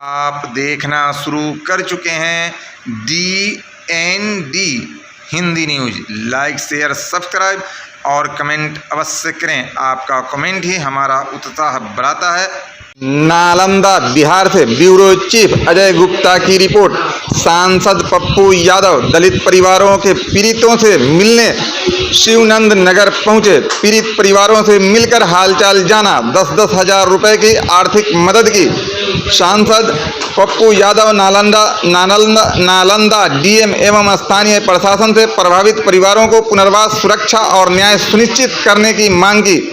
आप देखना शुरू कर चुके हैं DND Hindi news. Like share subscribe और कमेंट अवश्य करें। आपका कमेंट ही हमारा उत्साह बढ़ाता है। नालंदा बिहार से ब्यूरो चीफ अजय गुप्ता की रिपोर्ट। सांसद पप्पू यादव दलित परिवारों के पीड़ितों से मिलने शिवनंद नगर पहुंचे। पीड़ित परिवारों से मिलकर हालचाल जाना। 10-10 हजार रुपए की आर्थिक मदद की। सांसद पप्पू यादव नालंदा डीएम एवं स्थानीय प्रशासन से प्रभावित परिवारों को पुनर्वास, सुरक्षा और न्याय सुनिश्चित करने की मांग की।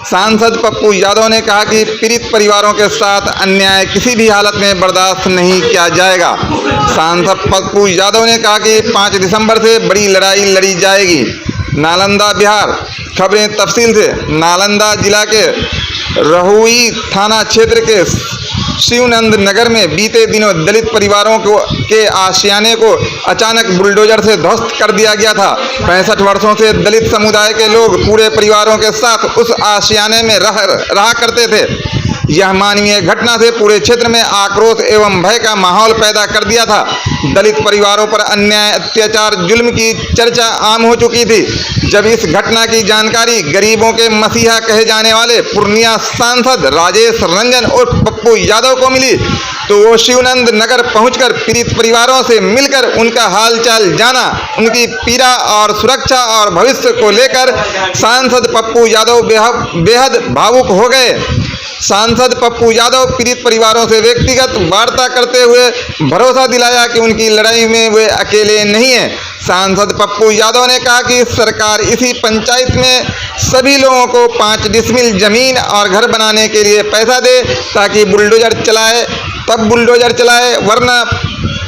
सांसद पप्पू यादव ने कहा कि पीड़ित परिवारों के साथ अन्याय किसी भी हालत में बर्दाश्त नहीं किया जाएगा। सांसद पप्पू यादव ने कहा कि 5 दिसंबर से बड़ी लड़ाई लड़ी जाएगी। नालंदा बिहार। खबरें तफसील से। नालंदा जिला के रहुई थाना क्षेत्र के शिवनंद नगर में बीते दिनों दलित परिवारों के आशियाने को अचानक बुलडोजर से ध्वस्त कर दिया गया था। 65 वर्षों से दलित समुदाय के लोग पूरे परिवारों के साथ उस आशियाने में रहा करते थे। यह मानवीय घटना से पूरे क्षेत्र में आक्रोश एवं भय का माहौल पैदा कर दिया था। दलित परिवारों पर अन्याय, अत्याचार, जुल्म की चर्चा आम हो चुकी थी। जब इस घटना की जानकारी गरीबों के मसीहा कहे जाने वाले पूर्णिया सांसद राजेश रंजन और पप्पू यादव को मिली तो वो शिवनंद नगर पहुंचकर पीड़ित परिवारों से मिलकर उनका हालचाल जाना। उनकी पीड़ा और सुरक्षा और भविष्य को लेकर सांसद पप्पू यादव बेहद भावुक हो गए। सांसद पप्पू यादव पीड़ित परिवारों से व्यक्तिगत वार्ता करते हुए भरोसा दिलाया कि उनकी लड़ाई में वे अकेले नहीं हैं। सांसद पप्पू यादव ने कहा कि सरकार इसी पंचायत में सभी लोगों को 5 डिसमिल जमीन और घर बनाने के लिए पैसा दे ताकि बुलडोजर चलाए, वरना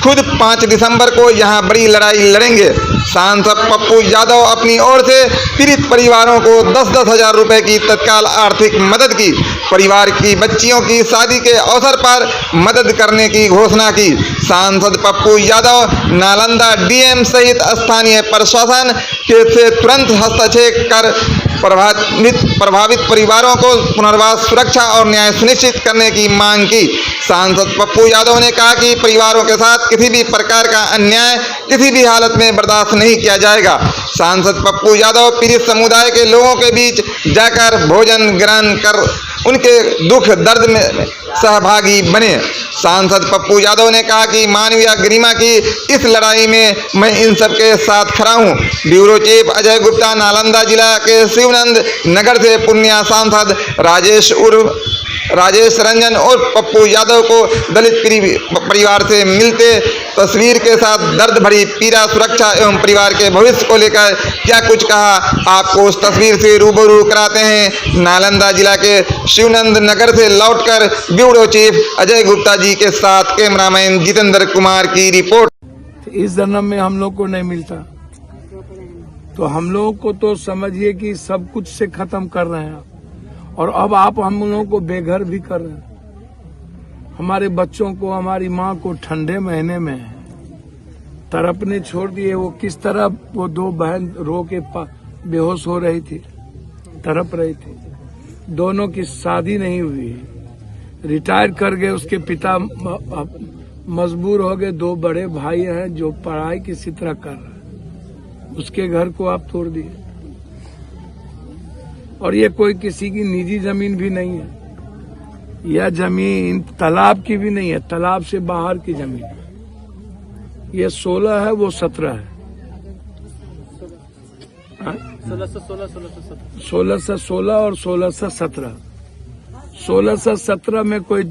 खुद 5 दिसंबर को यहां बड़ी लड़ाई लड़ेंगे। सांसद पप्पू यादव अपनी ओर से पीड़ित परिवारों को 10-10 हजार रुपए की तत्काल आर्थिक मदद की। परिवार की बच्चियों की शादी के अवसर पर मदद करने की घोषणा की। सांसद पप्पू यादव नालंदा डीएम सहित स्थानीय प्रशासन से तुरंत हस्तक्षेप कर प्रभावित परिवारों को पुनर्वास, सुरक्षा और न्याय सुनिश्चित करने की मांग की। सांसद पप्पू यादव ने कहा कि परिवारों के साथ किसी भी प्रकार का अन्याय किसी भी हालत में बर्दाश्त नहीं किया जाएगा। सांसद पप्पू यादव पीड़ित समुदाय के लोगों के बीच जाकर भोजन ग्रहण कर उनके दुख दर्द में सहभागी बने। सांसद पप्पू यादव ने कहा कि मानवीय गरिमा की इस लड़ाई में मैं इन सबके साथ खड़ा हूं। ब्यूरो चीफ अजय गुप्ता, नालंदा जिला के शिवनंद नगर से पूर्णिया सांसद राजेश रंजन और पप्पू यादव को दलित परिवार से मिलते तस्वीर के साथ दर्द भरी पीड़ा, सुरक्षा एवं परिवार के भविष्य को लेकर क्या कुछ कहा, आपको उस तस्वीर से रूबरू कराते हैं। नालंदा जिला के शिवनंद नगर से लौटकर ब्यूरो चीफ अजय गुप्ता जी के साथ कैमरामैन जितेंद्र कुमार की रिपोर्ट। इस जन्म में हम लोग को नहीं मिलता तो हम लोग को तो समझिए कि सब कुछ से खत्म कर रहे हैं और अब आप हम लोगों को बेघर भी कर रहे हैं। हमारे बच्चों को, हमारी माँ को ठंडे महीने में तड़पने छोड़ दिए। वो किस तरह वो 2 बहन रो के बेहोश हो रही थी, तड़प रही थी। दोनों की शादी नहीं हुई, रिटायर कर गए। उसके पिता मजबूर हो गए। 2 बड़े भाई हैं जो पढ़ाई किसी तरह कर रहे हैं, उसके घर को आप तोड़ दिए। और ये कोई किसी की निजी जमीन भी नहीं है, यह जमीन तालाब की भी नहीं है, तालाब से बाहर की जमीन है। ये 16 है, वो 17 है। 16 से 16 और 16 से 17। 16 से 17 में कोई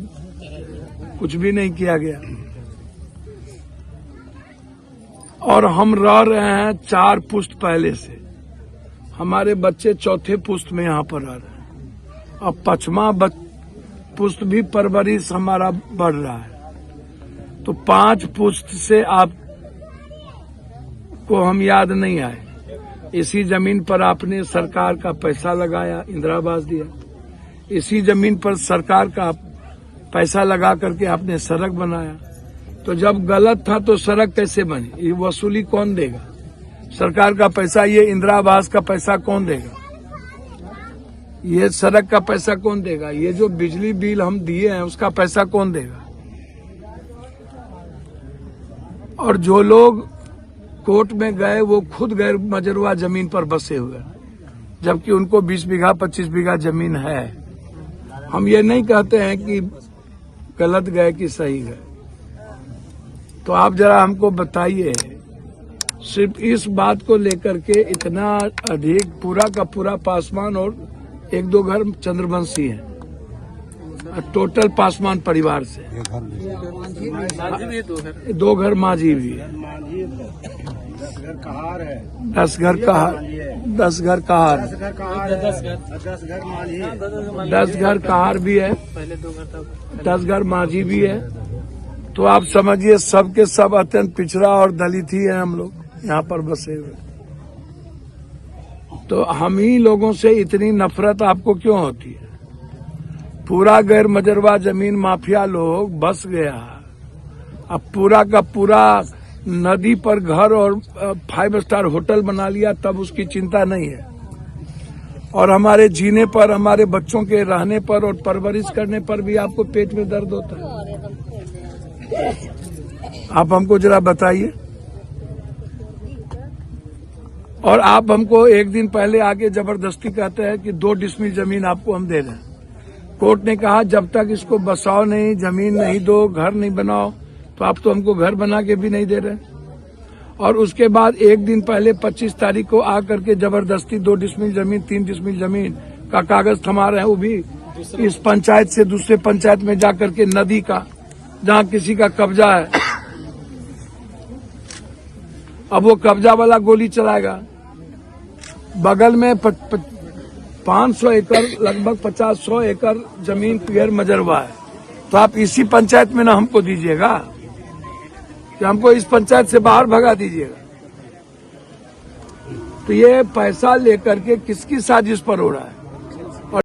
कुछ भी नहीं किया गया और हम रह रहे हैं 4 पुश्त पहले से। हमारे बच्चे 4थे पुश्त में यहाँ पर आ रहे हैं। अब 5वां पुश्त भी परवरिश हमारा बढ़ रहा है। तो 5 पुश्त से आप को हम याद नहीं आए। इसी जमीन पर आपने सरकार का पैसा लगाया, इंदिरा आवास दिया। इसी जमीन पर सरकार का पैसा लगा करके आपने सड़क बनाया। तो जब गलत था तो सड़क कैसे बनी? ये वसूली कौन देगा? सरकार का पैसा, ये इंदिरा आवास का पैसा कौन देगा? ये सड़क का पैसा कौन देगा? ये जो बिजली बिल हम दिए हैं उसका पैसा कौन देगा? और जो लोग कोर्ट में गए वो खुद गैर मजरूआ जमीन पर बसे हुए हैं, जबकि उनको 20 बीघा 25 बीघा जमीन है। हम ये नहीं कहते हैं कि गलत गए कि सही गए। तो आप जरा हमको बताइए, सिर्फ इस बात को लेकर के इतना अधिक पूरा का पूरा पासवान और 1-2 घर चंद्रवंशी हैं, टोटल पासवान परिवार से 2 घर माझी भी है, 10 घर कहार है, 10 घर कहार, 10 घर कहार भी है, 10 घर माझी भी है। तो आप समझिए सबके सब अत्यंत पिछड़ा और दलित ही है हम लोग यहाँ पर बसे हुए। तो हम ही लोगों से इतनी नफरत आपको क्यों होती है? पूरा गैर मजरवा जमीन माफिया लोग बस गया, अब पूरा का पूरा नदी पर घर और 5 स्टार होटल बना लिया, तब उसकी चिंता नहीं है। और हमारे जीने पर, हमारे बच्चों के रहने पर और परवरिश करने पर भी आपको पेट में दर्द होता है। आप हमको जरा बताइए। और आप हमको एक दिन पहले आके जबरदस्ती कहते हैं कि 2 डिसमिल जमीन आपको हम दे दें। कोर्ट ने कहा जब तक इसको बसाओ नहीं, जमीन नहीं दो, घर नहीं बनाओ, तो आप तो हमको घर बना के भी नहीं दे रहे। और उसके बाद एक दिन पहले 25 तारीख को आकर के जबरदस्ती 2 डिसमिल जमीन, 3 डिसमिल जमीन का कागज थमा रहे हैं, वो भी इस पंचायत से दूसरे पंचायत में जाकर के, नदी का जहाँ किसी का कब्जा है। अब वो कब्जा वाला गोली चलाएगा। बगल में 500 एकड़, लगभग 50-100 एकड़ जमीन गैर मजरवा है। तो आप इसी पंचायत में ना हमको दीजिएगा कि हमको इस पंचायत से बाहर भगा दीजिएगा। तो ये पैसा लेकर के किसकी साजिश पर हो रहा है?